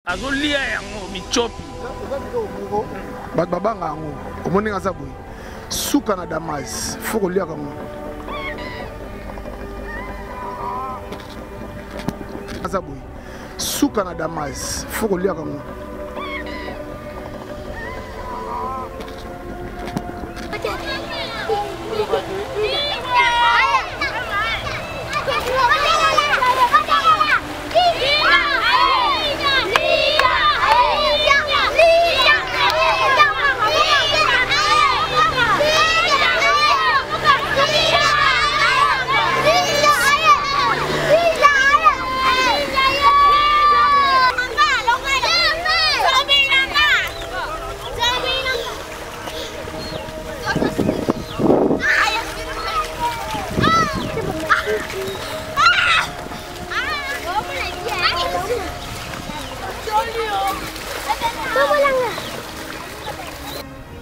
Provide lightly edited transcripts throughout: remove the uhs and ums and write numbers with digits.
azolia yango michopi bato babanga yango omoni aza boye suka na damas fo koliaka yango aza boye suka na damas fo koliaka yango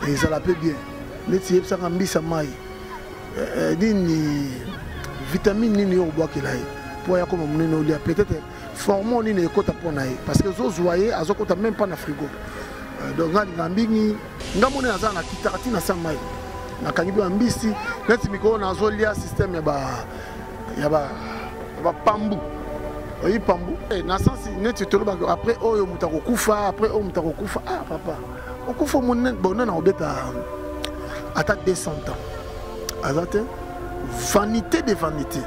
et ça la peut bien. Les types ça quand bisa mai. Ni vitamine ni au bois qu'il a. Pour y avoir comme on est peut-être formons ni ne kota pour naï parce que zo zoyer azo kota même pas na frigo. Donc ngambingi ngamone na za na kitarati na samai. Na kangibi ambisi neti miko na zo lia système ya ba pambu. Oui pambu. Na sens neti toloba après oyo mutako kufa après oyo mutako kufa ah papa. On faut mon bonheur en bête à 200 ans. Azate vanité de vanité.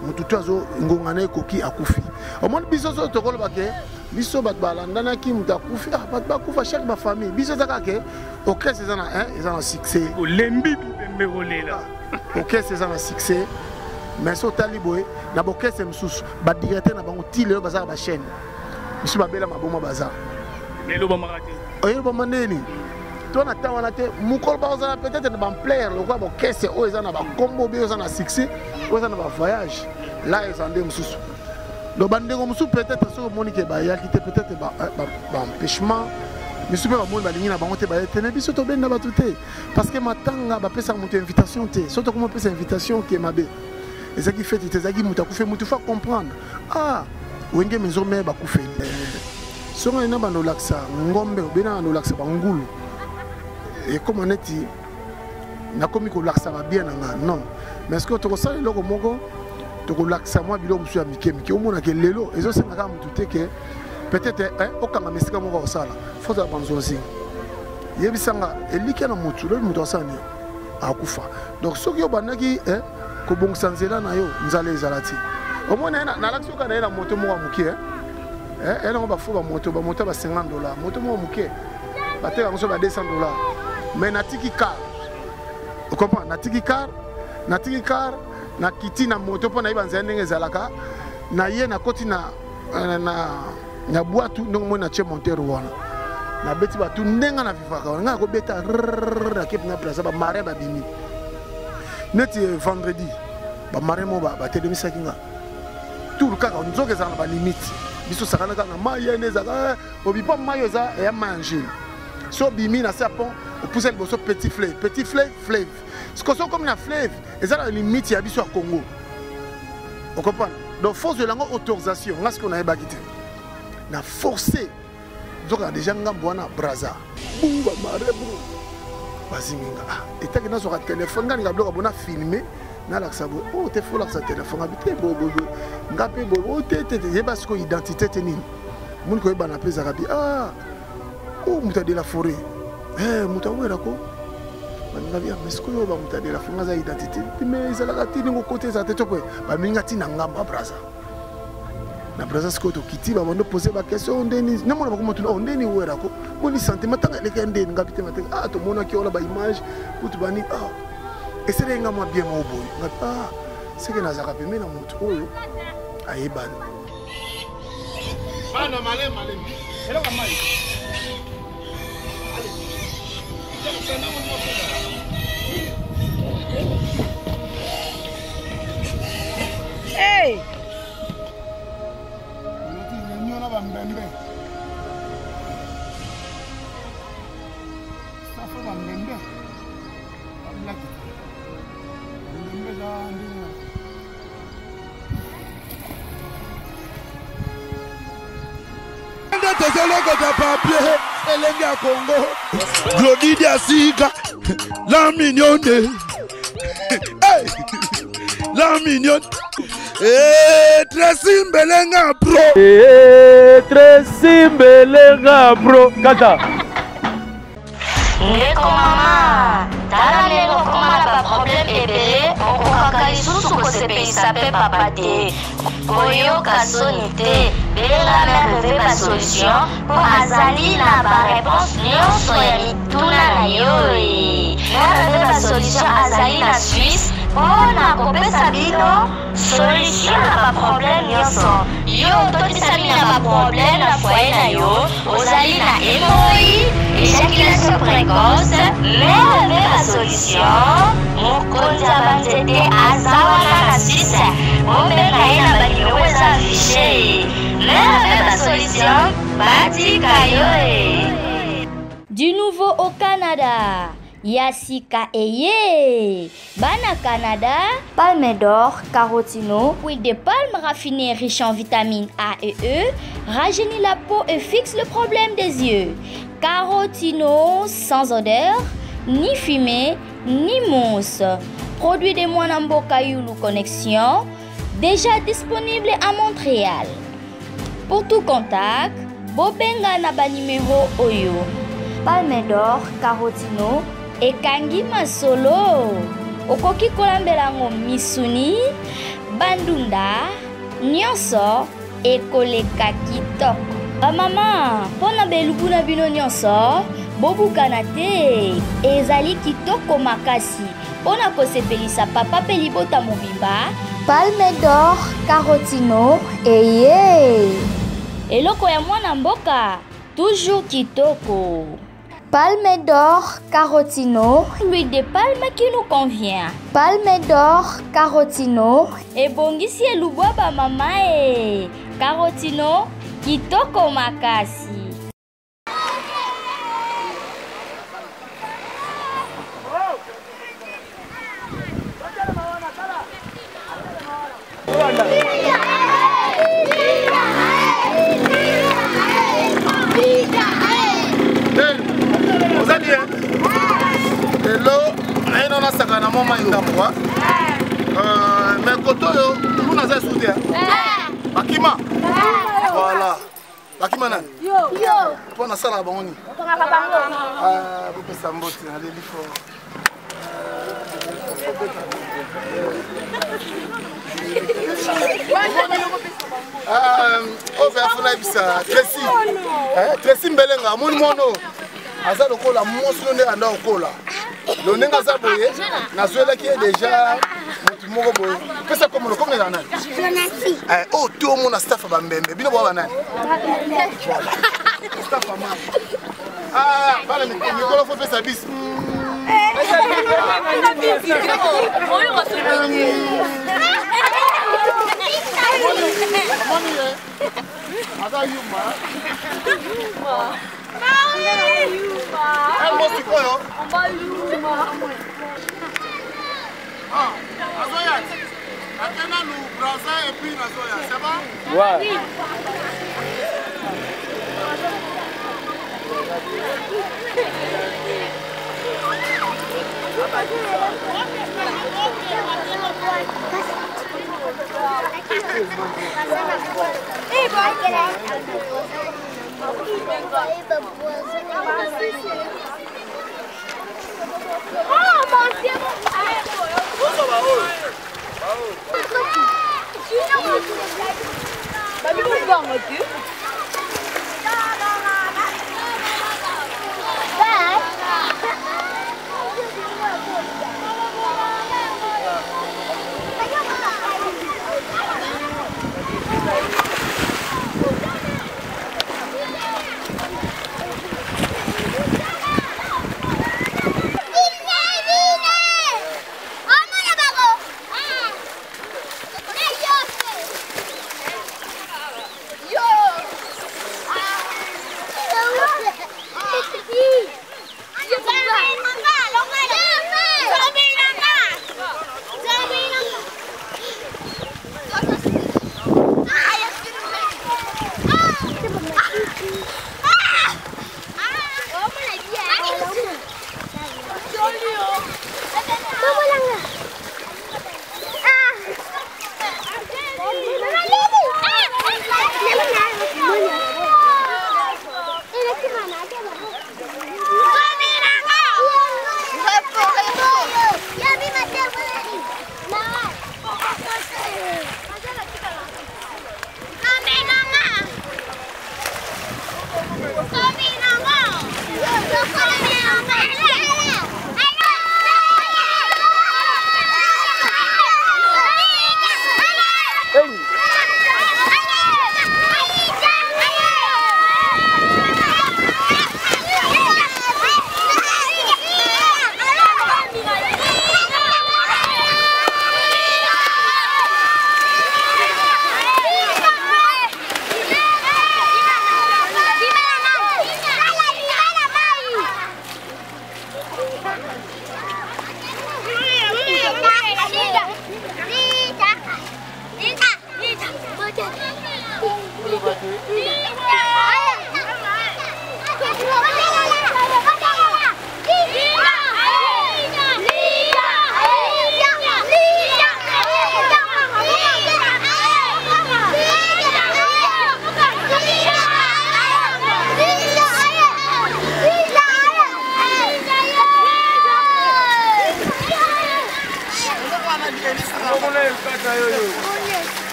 Mon tout oiseau ngongane koki akufi. Au moins biso so to kolo bake biso bat balandana ki muta kufi ah bat ba kufa chaque ma famille. Biso zaka ke OK c'est ça hein, ils ont succès. O lembi bembe rolela. OK c'est ça succès. Mais so taliboé na boké c'est msusu ba directeur na bango tile bazar ba chaîne. Biso ba bela maboma bazar. Lelo ba marate. Oyo bomandeni to na tawana te mukol ba ozana peut-être na ban player le quoi bon caisse o ezana ba combo be ozana succès ozana ba voyage là ezande mususu do bandengo mususu peut-être so monique ba ya kité peut-être ba empêchement mususu ba moni ba lingi na bango te ba tene biso to benda ba tuté parce que matanga ba pesa mutu invitation te surtout comment pesa invitation qui est mabe et ça qui fait te zaki mutu akufe mutu faut comprendre ah wenge mezo me ba kufe songa ina bano laksa ngombe bena no laksa bangulu et comme on est na komi ko laksa ba bien nga non mais est-ce que to ko sala loko moko to ko laksa moi bilo musu ya mike o mona ke lelo ezo senga ka mutu te ke peut-être o kanga mesika moko ko sala faut za banzozi yebisanga elike na mutu lo mutu asani akufa donc soki yo banaki ko bongisa nzela na yo nzale ezalati o mona na laksa ka na moto moko mukie elle on va faire moto ba $50 moto mo muke ba te on so ba $200 mais na tiki car vous comprenez na tiki car na kiti na moto po na ibanza ndenge zalaka na ye na koti na boîte ndongo mo na che monteur wana na beti ba tu ndenga na vivaka nga ko beta na kep na place ba mare ba bimi neti vendredi ba mare mo ba te demi sakinga tout le cas on nzoke za na ba limite biso sakana kanga mayene zaka obipa mayo za ya manger so bimi na sapon o pousse le bosso petit fleuve ce que sont comme la fleuve et ça la limite ya biso à Congo on comprend donc force de langue autorisation là ce qu'on a ébakité na forcé donc déjà ngambo wana braza bunga mare bro bazinga et tant que na sur téléphone ngani ngablo bona filmer na la sabo oh te faut la téléphone habité bobo ngapé bobo te yeba ce ko identité te nini mun ko yeba na pesa rabi ah oh muta de la forêt muta wera ko ngabi ya mesko yo ba muta de la forêt za identité mais ils ala tini ngo côté za te toko ba minga tina ngamba braza na braza ce ko to kiti ba bondo poser ba question ndeni na mona ba ko mutu ndeni wera ko boni sentiment tanga le kende ngabi te mate ah to mona ki ola ba image kutu bani ah et c'est rien moi bien mon boy ah c'est que nazaka pembe na moto oyo ayebana bana malé hello kamai hey ni ona bambembe safa bambembe black Nde tozeloko ta papier elenge ya Congo. Glody Diasika la mignonne. Hey, la mignonne. Tracy Mbelenga bro. Tracy Mbelenga bro. Kata. Ndeko mama, tala lelo komala ba problème ebele, okokaka lisusu kosepelisa pe papa te. Koyoka soni te, belenga mère reve ba solution, po azali na ba réponse nyonso ya mituna na yo. Mère reve ba solution azali na Suisse, mpona kopesa bino solution na ba problème nyonso. Yo totisami na ba problème na foyer na yo, ozali na hémorroïde, éjaculation précoce, mère la solution. Mokonzi ya banzete azawana na Suisse, obenga ye na banimero eza affiché. Mère la solution, batika yo. Du nouveau au Canada, Yasika Eye. Bana Canada, palme d'or, carotino, huile de palme raffinée riche en vitamines A et E, rajeunit la peau et fixe le problème des yeux. Carotino sans odeur, ni fumée, ni mousse. Produit de Mwanamboka Yulu Connexion, déjà disponible à Montréal. Pour tout contact, Bobenga Naba numéro Oyo. Palme d'or, carotino, et Kangi Masolo. Okoki kolambelango misuni, bandunda, nyonso, et koleka kitoko. Mama, pona belubu na bino nyonso, bobukana te, ezali kitoko makasi. Pona kosepelisa papa pe libota mobimba, palme d'or, carotino, eye. Eloko ya mwana mboka, toujours kitoko. Palme d'or, carotino, l'huile de palme qui nous convient. Palme d'or, carotino, et bongisi elubwa ba mama e. Carotino, kitoko makasi. Hello, aïno na sakana mama indamwa. Mais koto yo, tout na za soudé. Bakima. Voilà. Bakima nani? Yo. Pour na sala bangoni. Vous pouvez s'embêter, allez lui faut. Oh, ben funa bisa Tracy. Tracy Mbelenga mon mono. Aza lokola monso nde anda okola. Le nenga za boye na zoela qui est déjà mutu moko boye. Pesa comme le comme les nani. Oh, tout le monde a staff ba mbembe. Bino ba nani? Staff ba mama. Bala Nicolas faut pesa bis.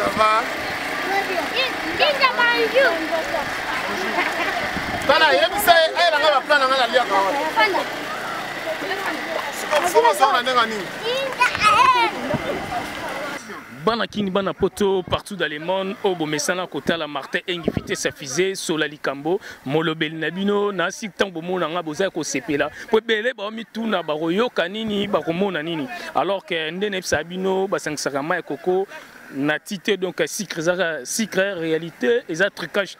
Ça va? Tala, il ça, elle a un plan dans la lia. Bana kini bana poto partout dans le monde au bomesana kota la Martin invité sa fusée sola likambo molobel nabino na siktan bomona nga boza ko sepela po bele ba mi tuna ba royoka nini ba komona nini alors que ndene sabino ba sangsaka mai koko na tité donc secret réalité et ça trucage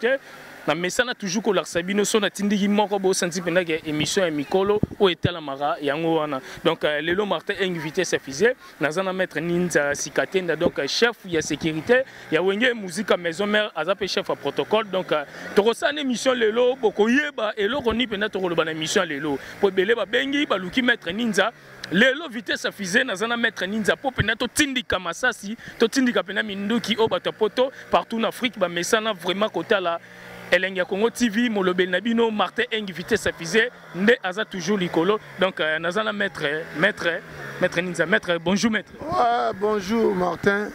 na mesana toujours ko la sabino so na tindiki moko bo senti penda ke émission et mikolo o etala mara yango wana donc lelo Martin invité sa fusée nazana maître Ninza Sikatenda donc chef ya sécurité ya wenge musique maison mère azape chef à protocole donc tokosana émission lelo boko yeba eloko ni penda tokoloba na émission lelo po belé ba bengi ba luki maître Ninza lelo vitesse fusée nazana maître Ninza po penda to tindika masasi to tindika penda minduki o bato poto partout en Afrique ba mesana vraiment kotala Elenga Congo TV, Molobel Nabino, Martin invité sa fusée, Nde Aza toujours Licolo. Donc, Nazana maître Ninza. Maître, bonjour maître. Ouais, bonjour Martin.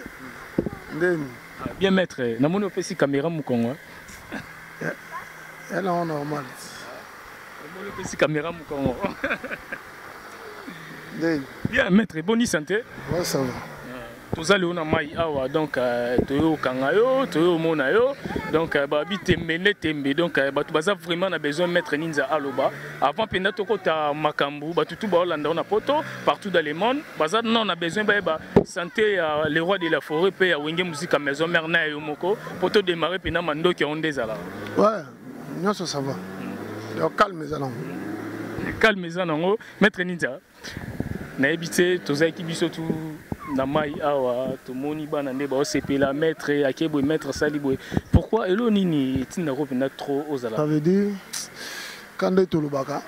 Bien maître, Namono fait si caméra Moukongo. Elle est normal. Namono fait si caméra Moukongo. Bien maître, bonne santé. Ouais, ça va. Tozali ona mai awa donc toyo kangayo toyo monayo donc babi tembe tembe donc batu baza vraiment na besoin mettre Ninza aloba avant penda tokota makambu batu tout ba olanda na poto partout dans le monde baza non na besoin ba santé le roi de la forêt pe ya wenge musique maison mère na yo moko poto démarrer pena mandoki ondezala ouais nyonso ça va yo calme zanango mettre Ninza na ebité tozaki biso tout na mai awa tomoni bana nde ba osepela maître akebo maître salibwe pourquoi elo nini etina revenir trop aux ala ça veut dire quand tu le baka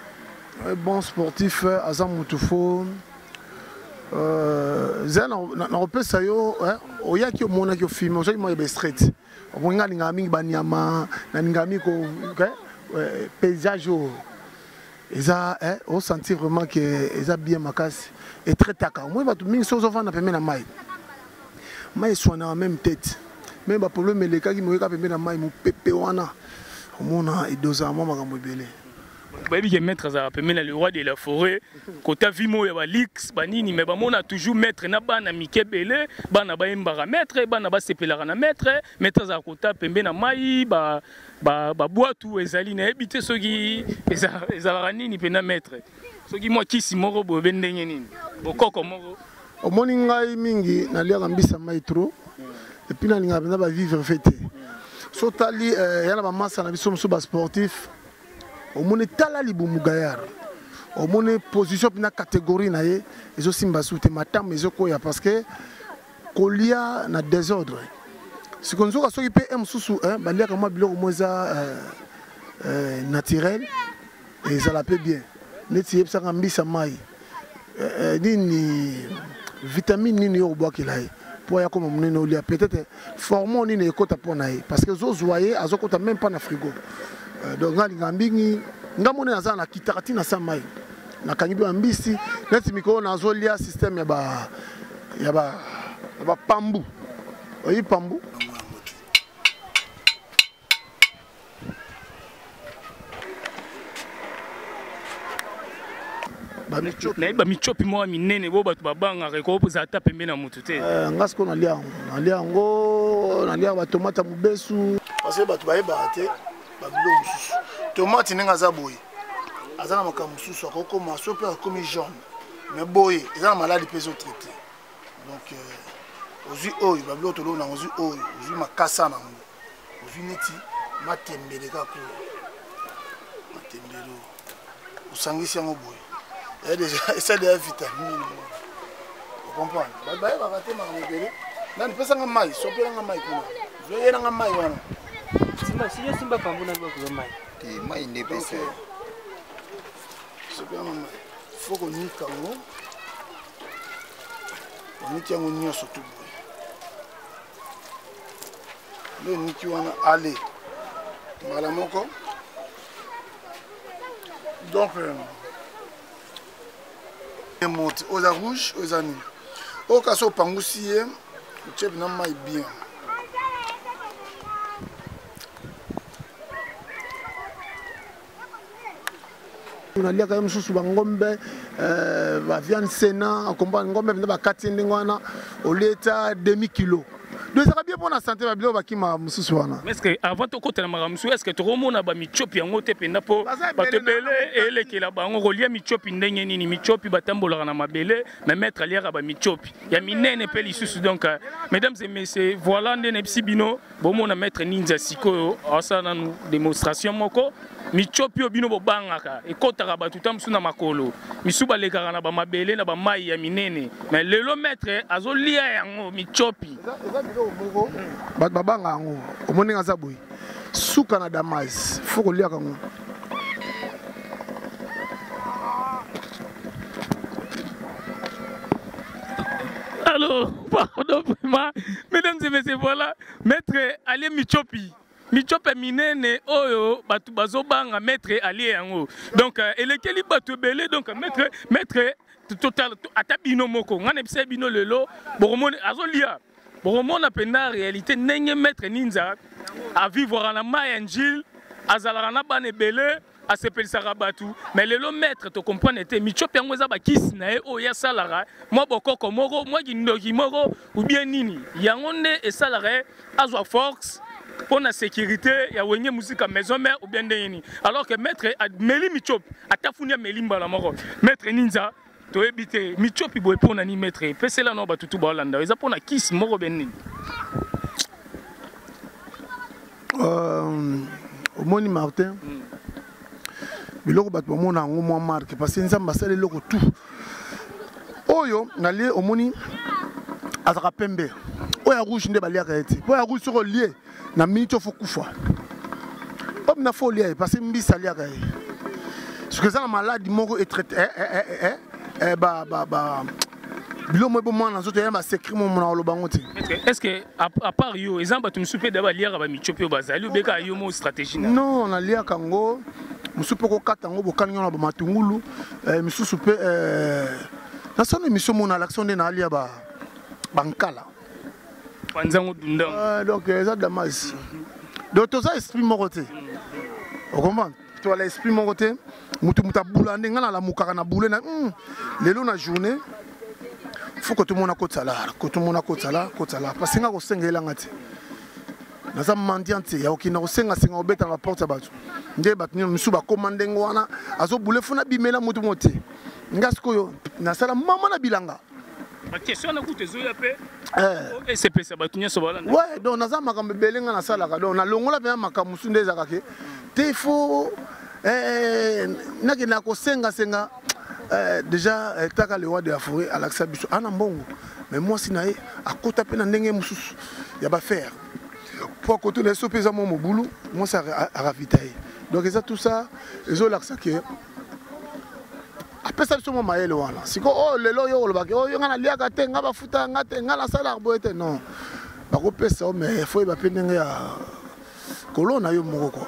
un bon sportif azamutufo zena na opesa yo oyaki omona ki film ozaki mo be street omonga linga mingi banyama na linga miko paysage eza on sentit vraiment que eza bien makasi et très taka moi va tout mingi sozo vana pembe na mai soina en même tête même ba problème les cas qui mo ka pembe na mai mo pepe wana omona idoza mama makambo ebele babi ke maître za pembe na le roi de la forêt kota vimo ya ba lix banini mais ba mona toujours maître na bana mikebele bana ba embara maître bana ba sepelaka na maître za kota pembe na mai ba boatu ezali na ebité soki ezalaka nini pena maître soki moi kisi moko bobe ndenge nini bokoko moko omoni ngai mingi naliaka mbisa mai trop et puis nalinga pena ba vivre fête so tali yana ba massa na biso muso ba sportif omoni tala libumu gayar omoni position pena catégorie na ye ezo simba soute matam ezokoya parce que kolia na désordre si qu'on zoka soki pe msusu baliaka mwa biloko moza naturel et ça la peut bien neti yebsaka mbisa mai nini vitamine nini yo bwakela ye po ya koma munene olia peut-être formon nini ekota pona ye parce que zo zoyer azokota même pas na frigo donc ngali ngambingi ngamone naza na kitakati na sa mai na kangibi mbisi neti mikolo na zolia système ya ba pambu oyi pambu ba michopi mo minene bo batu babanga reko poza ata pembe na mutu te ngasko nalia ba tomate mubesu parce que batu bayeba te ba bilo mususu tomate nenga za boye azana makambo mususu akoko maso pe akomi jaune mais boye ezana maladi peso traité donc ozui oyo ba bilo tolo na ozui oyo ozui makasa na ngo ozui neti matembele kako matembelo usangisi yango boye et déjà c'est des vitamines vous comprenez ba ba te ma ngobele nani pesa nga mai sopela nga mai kuna zoye nga mai wana simba pambu na ko mai te mai ne pesa sopela nga mai faut qu'on nika ngo niki yango nyoso tu boye le niki wana ale mala moko donc monte aux rouges aux amis au cas où pangousier chef na mai bien nalia quand même sous ngombe va viande sena comprendre ngombe ba katindi ngwana au l'état demi kilo. Donc ça va bien pour la santé va bien qui m'a mususu wana. Mais est-ce que avant to côté na maramsu est-ce que to romona ba michopi yango te penda po ba te belé ele ke la bango rolia michopi ndenge nini michopi batambola na mabele mais mettre aliera ba michopi ya minene pe lisusu donc mesdames et messieurs voilà ndene bino bomona mettre ninja sikoyo asana nous démonstration moko michopi obino bobangaka ekotaka batu tamsu na makolo misuba lekaka na ba mabele na ba mai ya minene mais lelo maître azolia yango michopi bat babanga yango omoni ngaza boy suka na damas faut ko lia kango alors pardon vraiment mesdames et messieurs voilà maître Ali michopi michope minene oyo batu bazobanga maître ali yango donc elekeli batu belé donc maître total atabino moko ngane bise bino lelo boromone azolia boromona penda réalité ndenge maître ninja a vivre na mayanjil azalaka na bane belé a sepelisaka batu mais lelo maître to comprendre te michope yango eza bakisi na ye oyo yasalaka mwa bokoko moko mwa kindoki moko ou bien nini yango nde esalaka azwa force pour la sécurité, il y a une musique à maison mère ou bien des. Alors que maître Meli Michop, à Tafunia Melimba la mort, maître Ninja, tu es habité, Michop il boit pour un maître, c'est là non bah tout balanda, ils apprennent à kiss moro benni. Au Moni Martin, biloko bat mon na ngomwa marque parce que nzamba sale loko tout. Oyo nali au Moni azaka pembe. Oya rouge nde baliaka eti. Oya rouge sur lié. Na minute faut kufa comme na folie parce que mbisa liaka ce que ça la maladie moko est traité ba bilo mo bon na zoto ya ba secret mo na lobango ti. Est-ce que à part yo exemple tu me soupe d'aba liaka ba michopi o bazali ou beka yo mo stratégie non na liaka ngo musupe ko katango bokanyo na ba matungulu misusu pe na son émission mon l'action de na lia ba bankala donc ça damas donc tout ça esprit mon côté on comprend toi l'esprit mon côté mutu muta boulande ngana la mukaka na boule na lelo na journée faut que tout le monde a côté salaire que tout le monde a côté salaire parce que nga ko sengela ngati na za mendiante ya okina ko senga obeta na porte batu nde batu misu ba commander ngwana azo boule funa bimela mutu moté ngasko yo na sala mama na bilanga. Ma question na kutezo ya pe c'est pesa batunya so balanda ouais donc naza makambe belenga na sala ka donc na longola pe makamusu ndeza kake te faut nakina ko senga déjà taka le roi de la forêt Alexa biso ana mbongo mais moi sinaye akota pe na ndenge mususu ya ba faire pour côté les sopeza mo mobulu moi ça a ravitailler donc ça tout ça ezo laksa ke apesa biso mo mayele wana siko oh lelo yo lobaki oh yo ngana liaka te ngaba futa ngate ngala sala boete non bakopesa mais faut ba pendenge ya kolona yo moko quoi.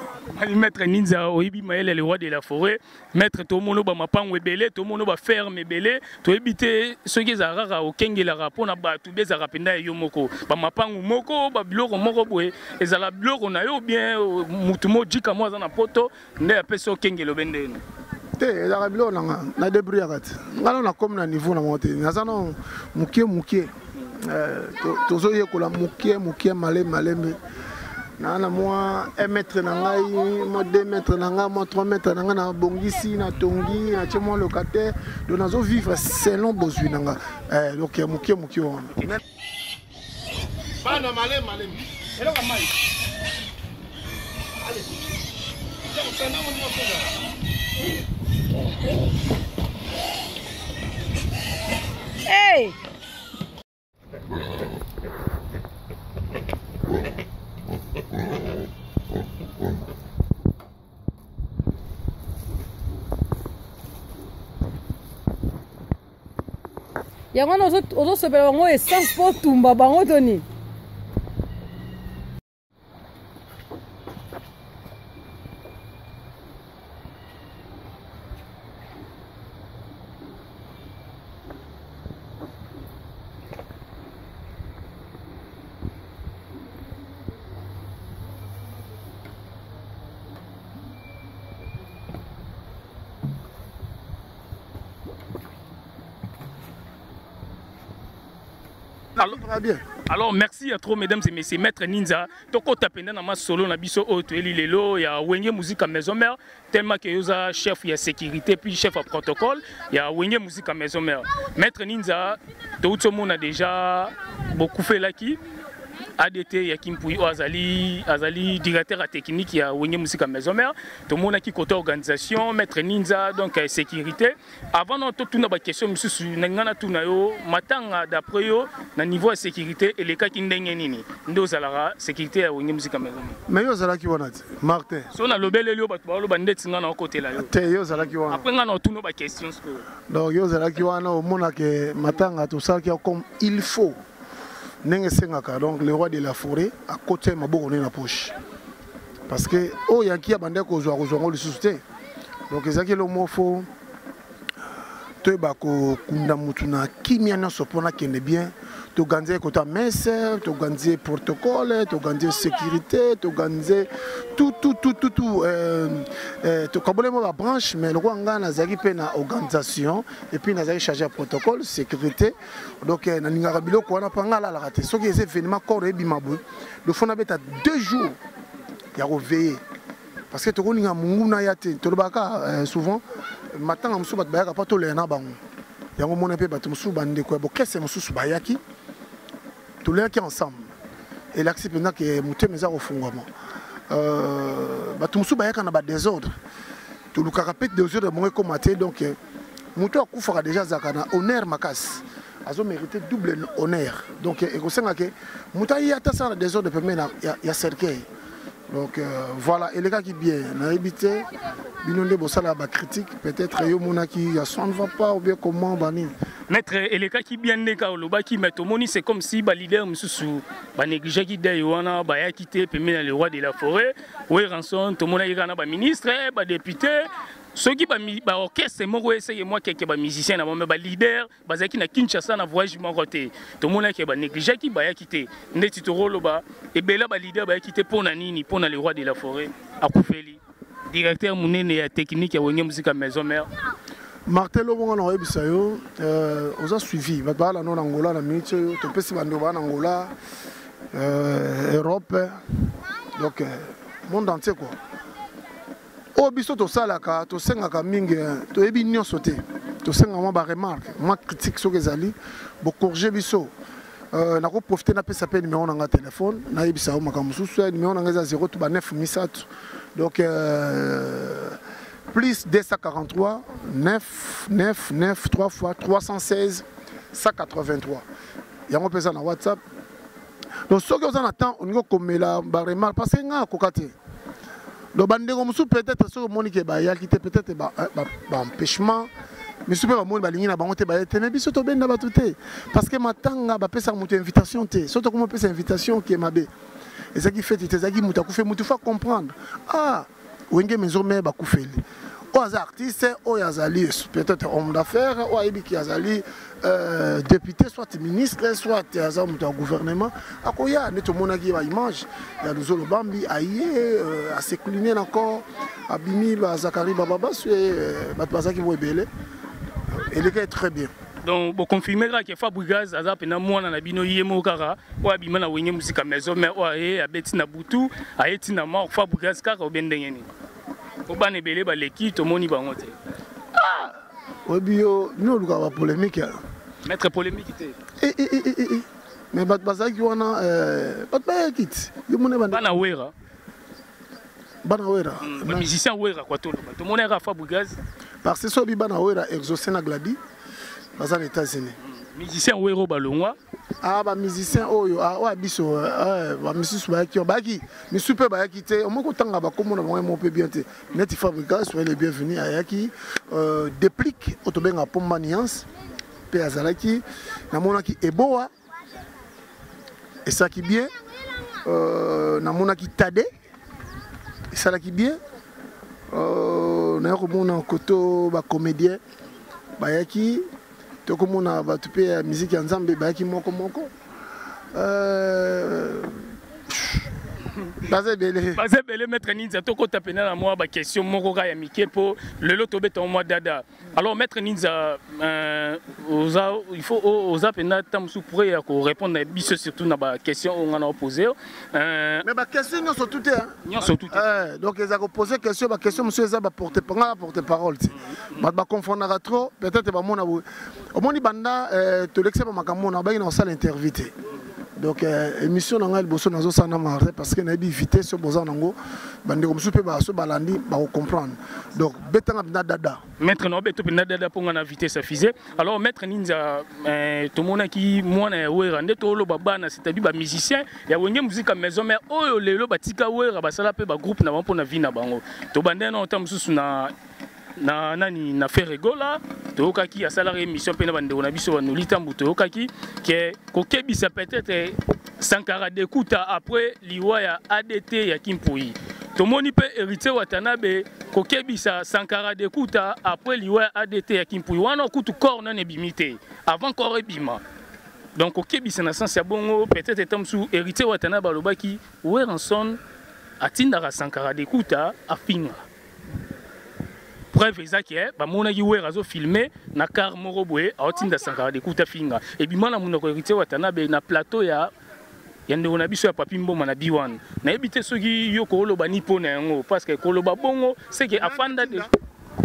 Maître Ninja oyibi mayele le roi de la forêt maître to mono ba mapango ebele to mono ba ferme ebele to ebite soki ezaraka okengela rapona batu bezaka penda yo moko ba mapango moko ba biloko moko boye ezala biloko na yo bien mutu mo jika mo na poto nde apesa okengelo bendeno te la bilo na débrouiller kat ngalo na comme na niveau na monter nazano mukie tozo yekola mukie malembe na moi 1 mètre na ngai moi 2 mètres na ngai moi 3 mètres na ngai na bongisi na tongi na temo locataire donc nazo vivre selon besoin na ngai donc mukie wana bana malembe elo kama allez hey yango ozosopela bango essence mpo tumba bango toni Alors merci à trop mesdames et messieurs. Maître Ninza, toko tapenda na ma solo na biso auto eli lelo ya Wenge musique à maison mère tellement que yoza chef ya sécurité puis chef à protocole ya Wenge musique à maison mère. Maître Ninza, tout le monde a déjà beaucoup fait là qui ADT ya Kimpui azali directeur technique ya Wenge musique à maison mère. Tout le monde a qui côté organisation, Maître Ninza donc sécurité. Avant notre tout na ba question monsieur ngana tout na yo matanga d'après yo na niveau de sécurité et les cas qui ndenge nini ndo zalara sécurité ya Wenge musique à maison mère. Mais yo zala ki wana Martin. So na lobele yo bato ba lo bandeti ngana côté là yo. Te yo zala ki wana. Après ngana tout na ba question ce que. Donc yo zala ki wana au mona que matanga tout ça qui comme il faut. Donc le roi de la forêt à côté ma bonne na poche parce que oh yaki abande ko zo le susté donc ezaki le mot faux to ba ko kunda mutuna kimia na sopona kende bien to ganze ko ta messe to ganze protocole to ganze sécurité to ganze tout to kabolemo ba branche mais le roi ngana zaki pe na organisation et puis na zaki chargé protocole sécurité donc na ninga bilo ko na pangala la raté ce qui est événement corps et bimabou le fond avait à 2 jours ya reveiller parce que to ko ninga mungu na yate to baka souvent matanga musu bat bayaka pas to le na bango yango mona pe bat musu bande ko bo kesse musu bayaki tous les qui ensemble et l'accepte maintenant que muté meza ofungwama bat musu bayaka na ba désordre to lu karapet désordre mo ko maté donc muto akufaka déjà zakana honneur makas azo mérité double honneur donc et ko senga que muta yata ça désordre permet ya cercueil. Donc voilà, et les gars qui bien, on a évité, binonde bossala ba critique, peut-être yo mona qui ça ne va pas ou bien comment bani. Maître et les gars qui bien né ka loba qui met au moni c'est comme si ba leader mususu ba négliger qui dé wana ba ya quitter permet le roi de la forêt, oui rançon tout mona yaka na ba ministre, ba député. Ceux qui ba orchestre moko essayer moi quelques ba musicien na ba leader bazaki na Kinshasa na voyage mon côté to mona ke ba négliger qui ba ya quitter ndeti to roloba et bela ba leader ba ya quitter pour na nini pour na le roi de la forêt akufeli directeur munene ya technique ya Wenge musique à maison mère Martin Lobonga na yebisa yo oza suivi ba bala no Angola na minute to pesi bando ba na Angola Europe donc monde entier quoi. O biso to salaka to sengaka mingi to ebi nyonso te to senga mo ba remarque moi critique so kezali bo corriger biso na ko profiter na pesa pe numéro na nga téléphone na yebisa o makamususu numéro na nga 0 to ba 9 misatu donc plus 243 9 9 9 3 fois 316 183 yango pesa na WhatsApp donc so que on attend on ngo komela ba remarque parce que nga kokate. Le bandego musu peut-être sur monique ba ya kité peut-être ba empêchement mais super moni ba lingi na bango te ba te mais biso to benda ba tuté parce que matanga ba pesa mutu invitation te surtout comment pesa invitation qui est mabe et ça qui fait te zaki mutu ku fait mutu faut comprendre ah Wenge maison mais ba ku feli aux artistes ou yazali peut-être homme d'affaires ou ayebi ki yazali député soit ministre soit yaza mutu gouvernement akoya neto monaki ba image ya luzolo bambi aye a s'écliner encore abimi ba Zakari Bababa et bazaki boebele et le gars est très bien. Donc vous confirmez que Fabregas aza pena mwana na bino yemo kaka wa bima na Wenge musique à maison mais o aye abeti na butu ayeti na ma Fabregas kaka obendengeni obane belé ba leki to moni bango te ah obio no luka ba polémique mettre polémique te mais bazaki wana ba kit yo mona bana wera ba musicien wera quoi to mona ka Fabregas parce que so bi bana wera exaucé na Gladi aux États-Unis musicien wero balongwa ah ba musicien oyo ah wa biso ba musicien ba ki baki mi super ba ki te on ko tanga ba komo na mo pe bien te net Fabregas soyez les bienvenus ayaki déplique otobenga pomba nuance pe azalaki na monaki eboa et ça qui bien na monaki tade et ça là qui bien na ko mona koto ba comédien ba yaki to ko mona ba tupe musique ya nzambe ba yaki moko Basé belé. Basé belé Maître Ninja toko tapena na moi ba question moko ka ya mike po le loto beton moi dada. Alors Maître Ninja il faut osa pena tam sou pour répondre à biso surtout na ba question on a posé. Mais ba question non sont toutes hein. Non sont toutes. Donc ils ont posé question ba question monsieur za ba porter parole. Ba confondra trop peut-être ba mona au moni banda to l'exemple makambo na ba ina salle intervité. Donc émission nanga liboso nazo sana marre parce que na bi vitesse so boza nango bande comme soupe ba so balandi ba comprendre. Donc betanga bina dada. Maître no beto bina dada pour na vitesse affiser. Alors Maître Ninja to mona ki mwana we rande to lo baba na c'est-à-dire ba musicien ya wenge musique maison mère oyo lelo batika we ba sala pe ba groupe na bango na vie na bango. To bande na otam susu na nani na Ferregola to kaki asala émission pe na bande na biso ba nolita mbuto kaki ke kokebisa peut-être Sankara Dekuta après liwa ya ADT ya Kimpui to moni pe hérité Watanabe kokebisa Sankara Dekuta après liwa ya ADT ya Kimpui wana kutu corps na nebimité avant corps ebima donc kokebisa na sens ya bongo peut-être tamsu hérité Watanabe alobaki Weranson atindaka Sankara Dekuta afinga. Preuve ezaki ba mona ki wera zo filmer na car moko boye aotinda Sankara Dekuta finga et bi mana munoko hérité Watanabe na plateau ya ndeko na biso ya papi mboma na biwan na ebité soki yo ko loba ni pona yango parce que ko loba bongo c'est que afanda de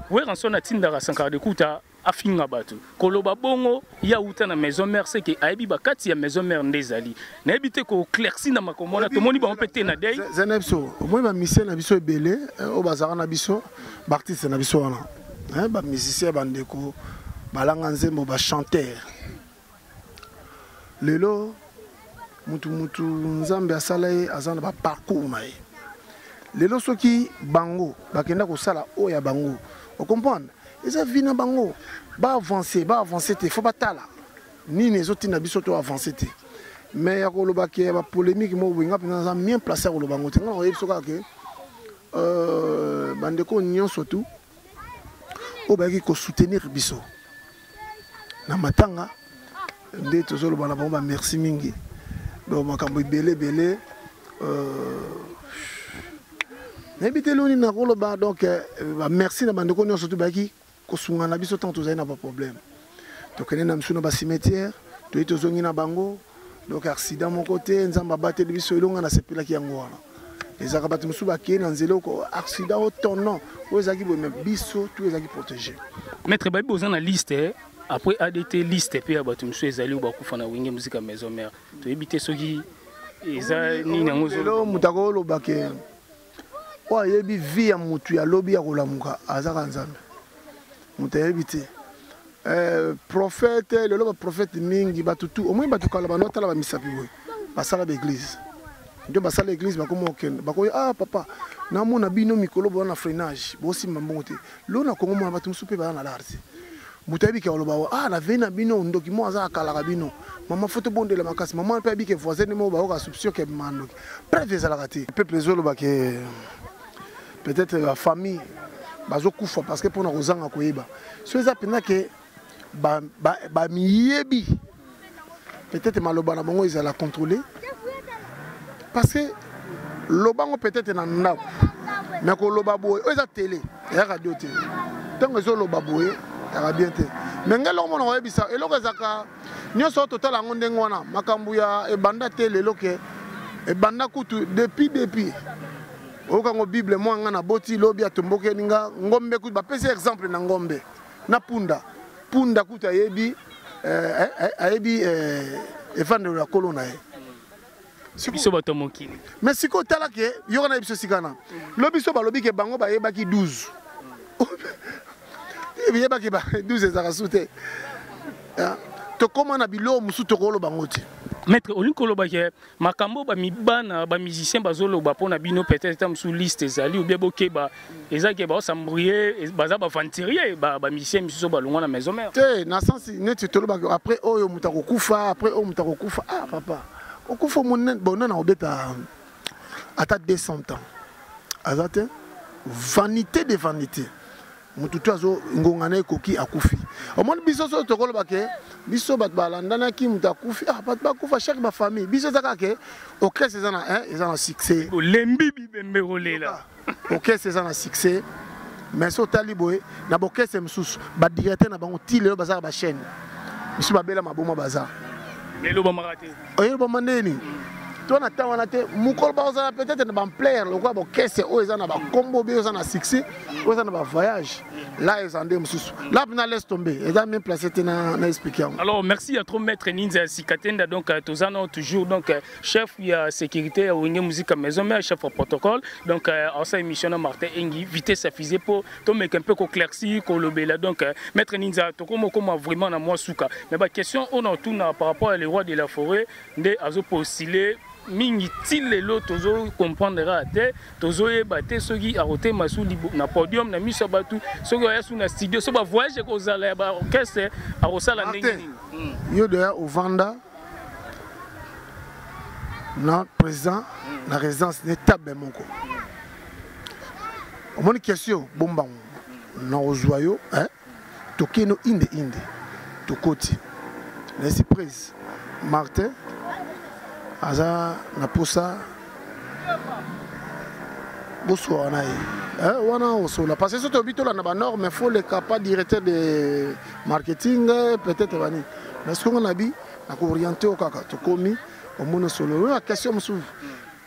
wera son atinda Sankara Dekuta afinga bato ko loba bongo ya uta na maison mère c'est que aibi ba kati ya maison mère ndezali na ebité ko clairci na makomona to moni ba mpete na dei zenepso moi ba mission na biso ebele o bazara na biso ba artiste na biso wana ba musicien bandeko balanga nzembo ba chanteur lelo mutu nzambe asala ye azana ba parcours na ye lelo soki bango bakenda ko sala o ya bango o comprendre eza vina bango ba avancer te faut batala ni les autres na biso to avancer te mais ya ko loba ke ba polémique mo winga pena bien placé ko loba ngote ngana yeso ka ke bandeko nyon surtout o ba ki ko soutenir biso na matanga nde tozo loba na ba merci mingi donc makambo belé n'habitez l'oni na ko loba donc merci na bandeko nyon surtout ba ki kosunga na biso tant tozali na ba problème donc ene na msuna ba cimetière to itozongi na bango donc accident mon côté nzamba batte de biso elonga na sepela ki yango wana ezaka bato musu ba ki na nzelo ko accident au tournant o ezaki bo même biso tout ezaki protégé. Maître babi besoin na liste après ADT liste pe bato musu ezali ba kufa na winge musique maison mère to ebité soki eza ni na ngozolo mutako lo baké o yebi vie ya mutu ya lobi ya kolamuka azaka nzambe mutayebite prophète le loba prophète mingi batutu au moins batukala banotala ba misapi boy basala l'église ndio basala l'église bakomo okende bakoy ah papa na mona bino mikolo bona freinage bosi mbongo te lo na kongo mona batu musupe bana l'arti mutayebi ke oloba ah la vena bino ndoki mo azaka kala bino mama photo bondela makasi mama pe bi ke voisin mo ba oka soupçon ke mandoki bref ça la raté peuple zolo ba ke peut-être la famille bazokufa parce que pona kozanga koyeba so eza pena ke ba miyebi peut-être maloba na bango ils la contrôler parce que lobango peut-être na ndako mais ko loba boye eza télé ya radio télé tango zo loba boye ya bien te mais ngelo mona koyebisa eloko ezaka nyonso total ngo ndengo wana makambu ya ebanda télé loke ebanda kutu depuis okango bible mo nga na boti lobi atomboke ninga ngombe ku ba pese exemple na ngombe na punda kuta yebi ayebi efande la kolona e biso batomoki mais siko tala ke yoko na biso sikana lobi so ba lobi ke bango ba yeba ki 12 yeba ki ba 12 ezaka sute to koma na bilo musu to kolo bangoti. Maître Olinko Lobake, makambo ba mibana ba musicien bazolo ba pona bino peut-être tam sous liste ezali ou bien bokeba ezaki ba sambrier baza ba venturier ba musicien miso ba longa na maison mère. Te na sens net to lobaka après oyo mutako kufa après oyo mutako kufa ah papa okufa mon bon na obeta ata 200 ans. Azate vanité de vanité. mutu to azo ngongana ekoki akufi omoni biso so tokolo bake biso bat balandana ki mutu akufi bat bakufa chaque ba famille biso zaka ke OK c'est ça na succès lembi bibembe rolela OK c'est ça na succès mais so tali boy na boke c'est msusu ba directeur na bango ti lelo bazaka ba chaîne biso babela maboma baza lelo ba marate oyo ba mandeni to na tawana te mukolo baza peut-être na ba player lokwa bo kese o eza na ba combo be eza na succès o eza na ba voyage là ils andé msusu là na laisse tomber et là même placé na expliquer. Alors merci à trop maître Ninza Sikatenda donc tozana toujours donc chef ya sécurité au musique maison mais chef au protocole donc en sa émission na Martin Engi vitesse affisée pour to make un peu éclairci ko lobela donc maître Ninza to comme vraiment na moi souka mais ba question on a tout par rapport à les rois de la forêt de azo postuler mingi tilelo tozo comprendre te tozo yebate soki arote masuli na podium na miso batu soki ya na studio so ba voyage ko zala ba orchestre arosala ndenge yo de au Vanda na président la résidence de Tabe Moko o moni question bomba na ozoyo tokeno inde tokoti la surprise Martin aza na posa boso wana wana osola parce que surtout bitola na ba norme mais faut le capable directeur de marketing peut-être bani mais ce qu'on a dit na ko orienter au kaka to komi au mono solo la question musu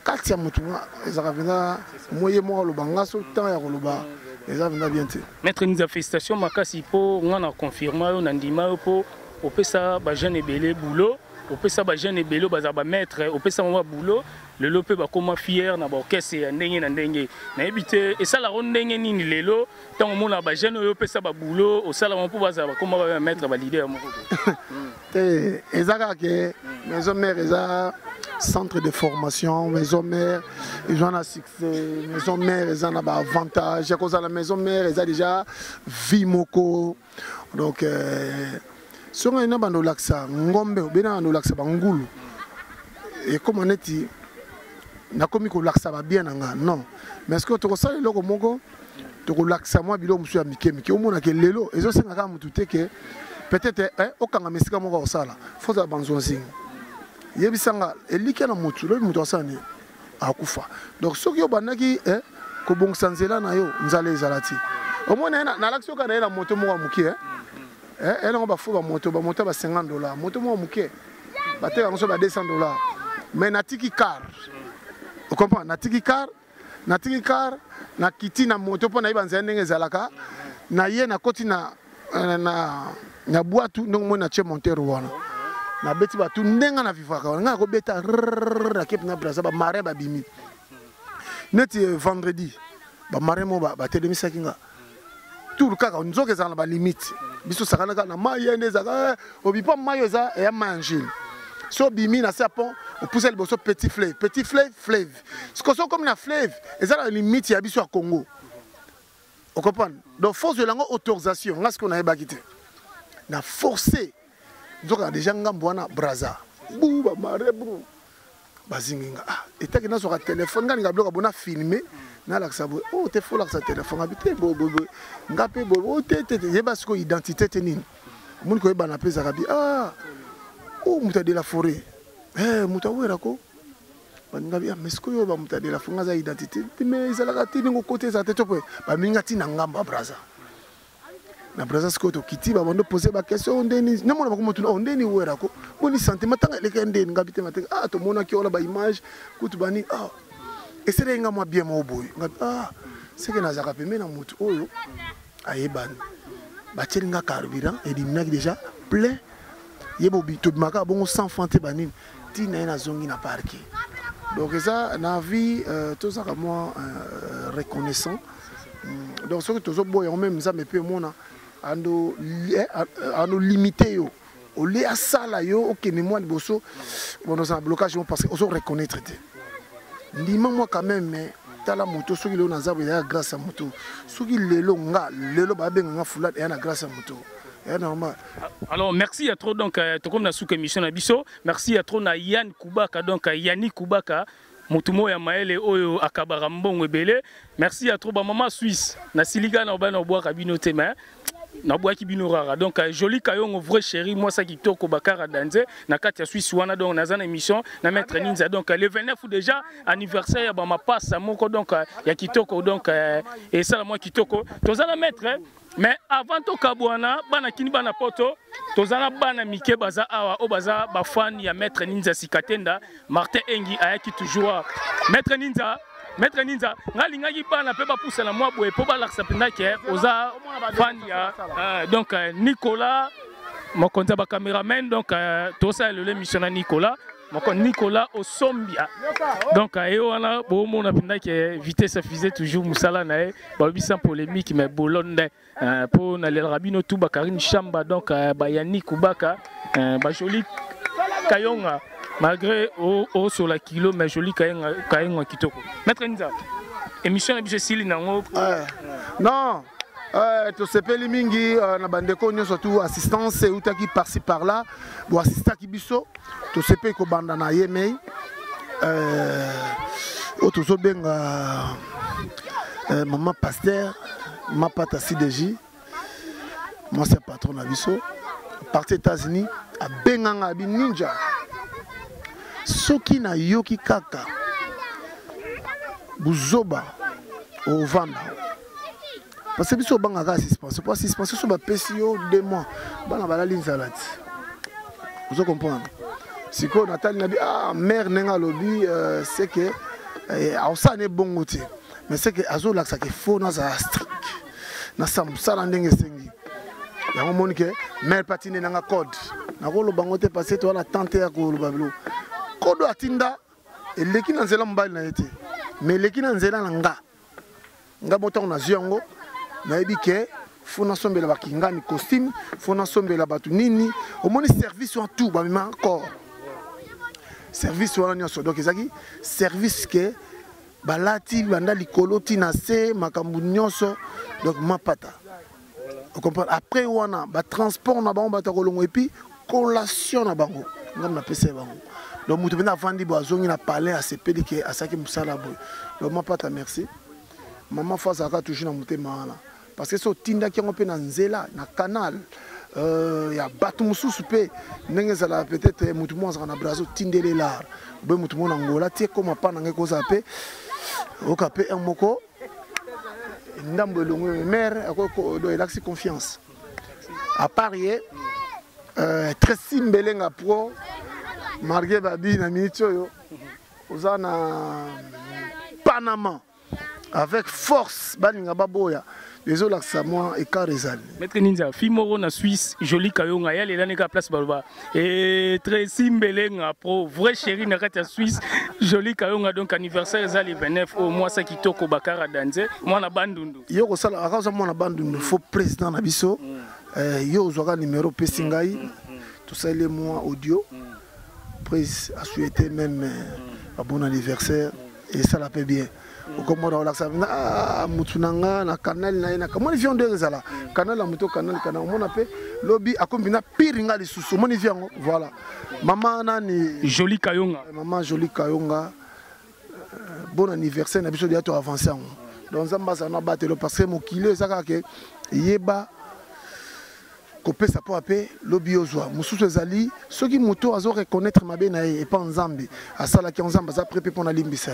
katia mutu ezaka vena moye mo lo banga so temps ya koloba ezaka bien te maître Ninza félicitations makasi po ngana confirmer na ndima po opesa ba jeune ebele boulot opesa ba jeune ebele baza ba maître opesa mo boulot lelo pe ba koma fier na ba orchestre ya ndenge na ndenge na ebite esala ro ndenge nini lelo tango mona ba jeune oyo opesa ba boulot osala mo po baza ba koma ba maître ba leader moko te ezaka ke maison mère eza centre de formation maison mère ils ont un succès maison mère ils ont un avantage à cause de la maison mère ils ont déjà vie moko donc sur un bando laksa ngombe bena no laksa bangulu et comme on est na komi ko laksa ba bien nga non mais est-ce que to ko sala loko moko to ko laksa moi bilo musu ya mikemike o mona ke lelo ezo senga ka mutu te ke peut-être o kanga mesika moko osala faut ça banzo sing yebisanga elike na mutu lo mutu asani akufa donc soki obandaki ko bongisa nzela na yo nzala ezalati o mona na laksa ka na moto moko mukie elle on va faire moto ba $50 moto mo muke ba te ba $200 mais na tiki car vous comprenez na tiki car na kiti na moto po na ibanza ndenge zalaka na ye na koti na boîte donc mo na che monter wana na beti ba tu ndenga na vivaka nga ko beta na kep na braza ba mare ba bimi neti vendredi ba mare mo ba telemisa kinga tout le cas on zoke za na ba limite biso sakana na maye ndezaka obipa mayo za ya manger so bimi na sapon o pousser le bosso petit fleuve ce que so comme na fleuve eza la limite ya biso à Congo on comprend donc force de langue autorisation ngas qu'on a bakité na forcer nzoka déjà ngambo wana braza bu ba mare bu bazinga etaki na so ka téléphone ngani ngabloka bona filmer na la sabo oh te faut la sa téléphone habité bo ngapé bo te yeba ce ko identité tenine mun ko bana pesa kabi oh muta de la forêt muta wera ko bangabi mais ce ko yo ba muta de la forêt za identité mais ça la tini ngo côté za tete po ba minga tina ngamba braza na braza ce ko to kiti ba bondo poser ba question ndeni na mona ko mutu ndeni wera ko boni sentiment tanga le ndeni ngabite mate to mona ki ola ba image kutu bani et c'est nga moi bien mo boy c'est que nazaka pembe na mutu oyo ayebani batelinga carburant et dinaki déjà plein yebo bito maka bongo sans fanté banine tina na zongi na parquet donc ça na vie tout ça comme moi reconnaissant donc ce que tous boy en même ça me peut mona ando limité yo au lé à sala yo OK ni moi liboso bon dans un blocage parce que on reconnaître ndima moi quand même mais tala moto soki lelo na zabu ya grâce à moto soki lelo ba benga nga fulade ya na grâce à moto ya normal. Alors merci à trop donc to comme na sous émission na biso merci à trop na Yann Kubaka donc Yannick Kubaka Mutumo ya maele oyo akabara mbongo ebele. Merci à trop ba maman Suisse. Na siliga na ba na bois kabino tema. Na bois ki bino rara. Donc joli kayongo vrai chéri moi ça kitoko bakara danze na kati ya Suisse wana donc na zana émission na maître Ninza donc le 29 ou déjà anniversaire ya ba ma passe moko donc ya kitoko donc et ça moi kitoko. Tozana maître mais avant to kabwana bana kini bana poto tozana bana mike baza awa o baza ba fan ya maître Ninza Sikatenda Martin Engi ayaki toujours maître Ninza ngalinga bana pe ba poussa na moi boye po ba laksa penda ke oza fan ya donc Nicolas mon compte ba cameraman donc to ça le missionnaire Nicolas Nicolas Osombia donc wana bo mona penda ke vitesse fusée toujours musala na ba bi sans polémique mais bolonde pour na le rabino tout Bakarine Chamba donc ba Yannick Ubaka ba joli kayonga malgré au sur la kilo mais joli kayonga kitoko maître Ninza émission na biso sili nango non to sepeli mingi na bandeko nyo surtout assistance utaki par-ci par-là bo assista ki biso to sepeli ko banda na yemei to zo benga maman pasteur Mapata CDJ moi c'est patron na biso parti États-Unis a benganga bi ninja soki na yoki kaka buzoba au vanda parce que biso bangaka suspension pour suspension so ba pesio 2 mois bana balali nzalati vous comprenez siko Nathalie nabi mère nenga lobi c'est que ça n'est bon côté mais c'est que azo la ça que faux na za strict na samsala ndenge sengi ya moni que mère patine nanga code na ko lo bangote passer to na tante ya ko lo bablo code atinda eleki na nzela mbali na yete mais eleki na nzela nga moto na ziongo na ebike fona sombela bakingani costume fona sombela batu nini au moins service en tout ba même encore service wana nyoso donc ezaki service que balati banda likolo tina se makambu nyoso donc mapata vous comprenez après wana ba transport na bango bata kolongo et puis collation na bango ngam na pese bango donc mutu bena vandi bo azongi na palais à sepeli ke asaki musala boy donc mapata merci maman face aka toujours na mutema wana parce que so tinda ki ngo pe na nzela na canal ya batu mususu pe ndenge zala peut-être mutu mo na brazo tindele la bo mutu mo na ngola tie koma pa na ngeko za pe okape un moko ndambo longo mère akoko do elaxi confiance à parier très simbelenga pro marge babi na minute yo ozana Panama avec force baninga baboya les autres ça moi et carezal maître Ninza fimoro na Suisse joli kayonga ya lela neka place balba et très simbelenga pro vrai chéri na kata Suisse joli kayonga donc anniversaire za le 29 au mois ça kitoko bakara danze moi na bandundu yo ko sala akaza moi na bandundu faux président na biso yo zoka numéro pesingai tout ça les mois audio prise a souhaité même un bon anniversaire et ça la paie bien comme on a ça mutunanga na canal na comment ils viennent de zala canal la moto canal on appelle lobby a combina piringa les sous mon vient voilà maman nani joli kayonga maman joli kayonga bon anniversaire na biso dia to avancer donc zamba ça na batelo parce que mon kilo ça que yeba kopé ça peut appeler lobby ozwa mususu ezali soki moto azo reconnaître mabe na et pas nzambe asala ki nzambe za préparer pour na limbisa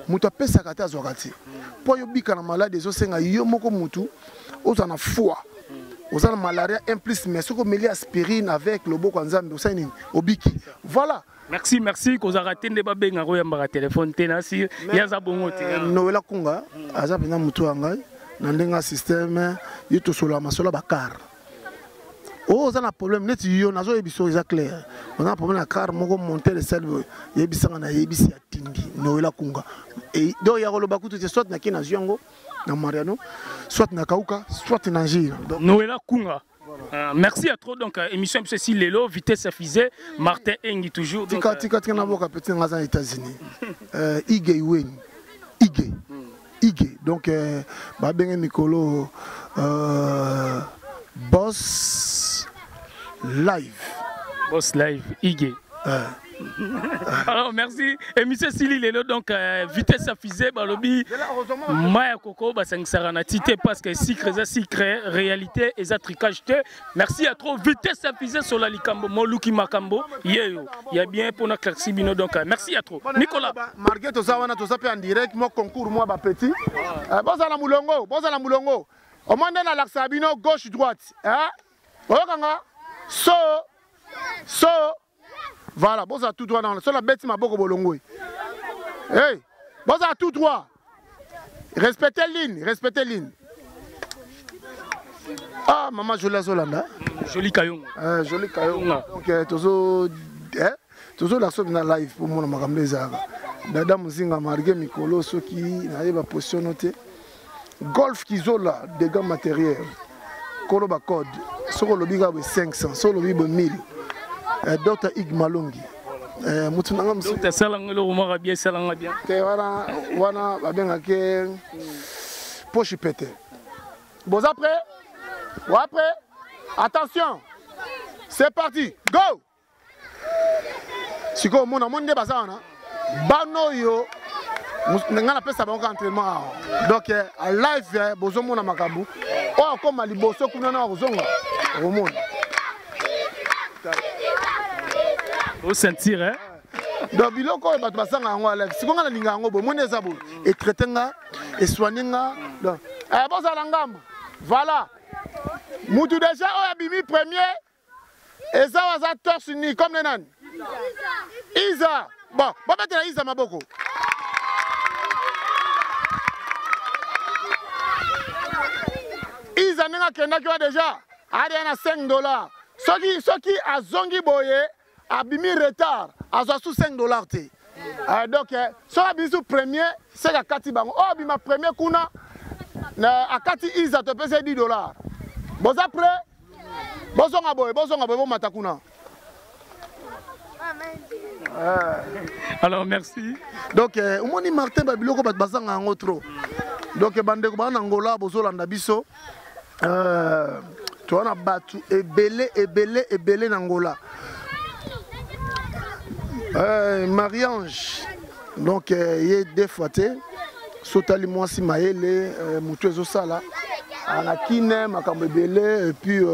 moto apesa kata azwa kati po yo bika na malade ezo senga yo moko mutu oza na foi oza na malaria implice mais soko meli aspirine avec le boko nzambe osani obiki voilà. Merci qu'on raté des babes ngaro ya mbara téléphone tenasi ya za bongo te Noela Kunga aza pena mutu angai na ndenga système yoto sola masola bakar. Oh, ça a un problème. Net yo nazo ebiso est clair. On a un problème à car moko monter le sel yebisanga na yebisi atindi Noela Kunga. Et do ya lo bakutu soit na kina ziongo na Mariano, soit na Kauka, soit na Njira. Noela Kunga. Merci à trop donc émission MC Lelo vitesse fusée Martin Engi toujours donc tika na boka petit ngaza États-Unis. Ige Wen. Ige. Donc ba benga mikolo Boss live Ige Alors merci. Et monsieur Sili Lelo donc vitesse à fusée balobi Maya Koko basangisara tité parce que secret réalité et tricage. Merci à trop vitesse à fusée sur la likambo moluki makambo yeyo. Il y a bien pour notre Sibino donc merci à trop. Nicolas Marguerite Tosawana Tosape en direct moi concours moi ba petit. Bozala mulongo. Au moins dans la Sabino gauche droite. Hein? Okanga so voilà, bon ça tout droit dans la bête ma boko bolongo. Hey, bon ça tout droit. Respectez ligne. Ah maman Jolie Zolanda. Joli Kayon. Joli Kayon. Donc toujours la somme na live pour moi makambe za. Dada muzinga marge mikolo soki na yeba position noté. Golf kizola dégâts matériels. Koloba code. Soko lobiga 500, soko lobiga 1000. Docteur Ig Malongi. Docteur Salangelo Omar bien Salanga bien. Wana babenga ke poche pété. Bon après. Attention. C'est parti. Go. Siko mona monde bazana. Bano yo ngana pesa bango entraînement. Donc à live bozo mona makabu. O comme liboso kuna na kozonga. Au monde. Au sentir hein. Donc biloko bato basanga yango à live. Siko ngana linga yango bo mona ezabo et traiter nga et soigner nga. Donc bozala ngambo. Voilà. Mutu déjà o abimi premier. Eza waza torse ni comme les nan. Isa. Bon mettre la Isa maboko. Isa nenga kenda ki wa déjà. Ari na $5. Soki azongi boye abimi retard. Azo sous $5 te. Donc so abimi sous premier c'est ka kati bango. Oh bima premier kuna na akati Isa te pesa $10. Bon après bozonga boye bo matakuna. Alors merci. Donc omoni Martin babiloko bat bazanga ngo trop. Donc bandeko ba Angola bozolanda biso. Tu as battu ebele Angola. Marie-Ange. Donc il y a des fois sotali mwasi maele mutu ezosala. Anakine makambo ebele et puis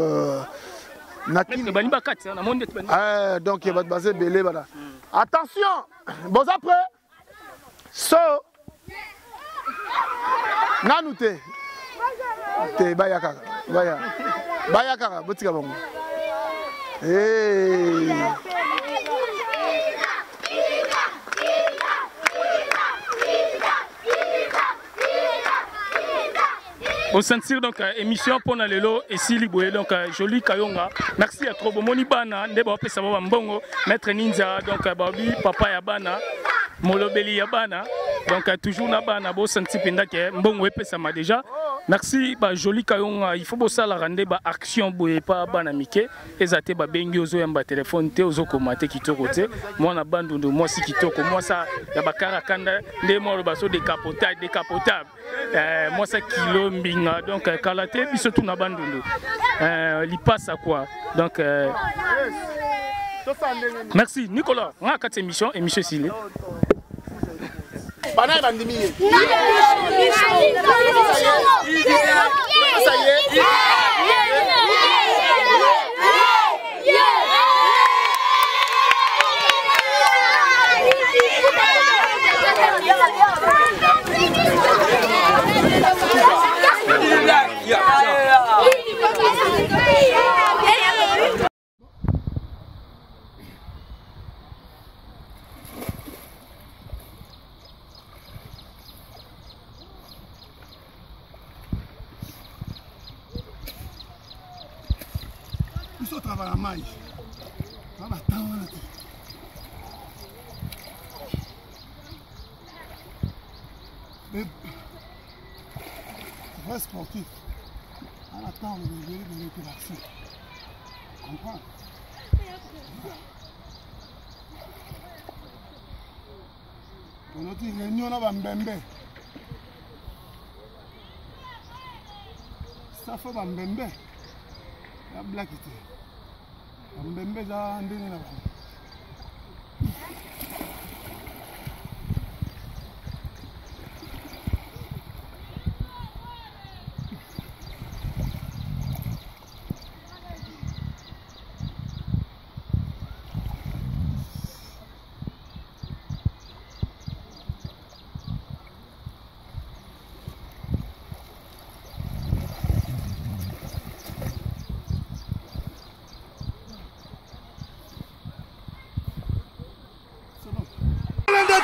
donc il va baser belé voilà. Attention, bon après so nanute te bayaka botika bongo Au sentir donc émission pour Nalelo et Siliboé donc Joli Kayonga. Merci à trop Moni Bana ndeba pesa baba mbongo maître Ninja donc babi papa ya bana molobeli ya bana donc toujours na bana bo sentir penda ke mbongo pesa ma déjà. Merci ba Joli Kayonga il faut bossa la rendre ba action boye pa bana mike ezate ba bengi ozo yamba téléphone te ozo komate kitoko te moi na bandundu moi si kitoko moi ça ya bakara kanda nde mo ba so décapotable moi ça kilo mbinga donc kalate biso tout na bandundu li passe à quoi donc merci Nicolas on a 4 émissions Sile Bana bandimi. Ça y est. Isso trabalha mais. Vai matar uma aqui. Vrai sportif. À la temps, on est de l'interaction. Comprends? On a dit réunion à Bambembe. Ça fait Bambembe. La blague était. Bambembe, ça a un délai là-bas.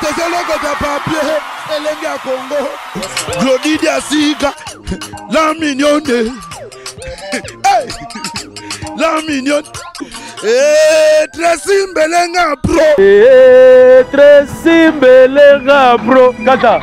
tozeloko ta papier elenge ya Congo Glody Diasika la mignonne hey la mignonne Tracy Mbelenga bro Tracy Mbelenga bro kata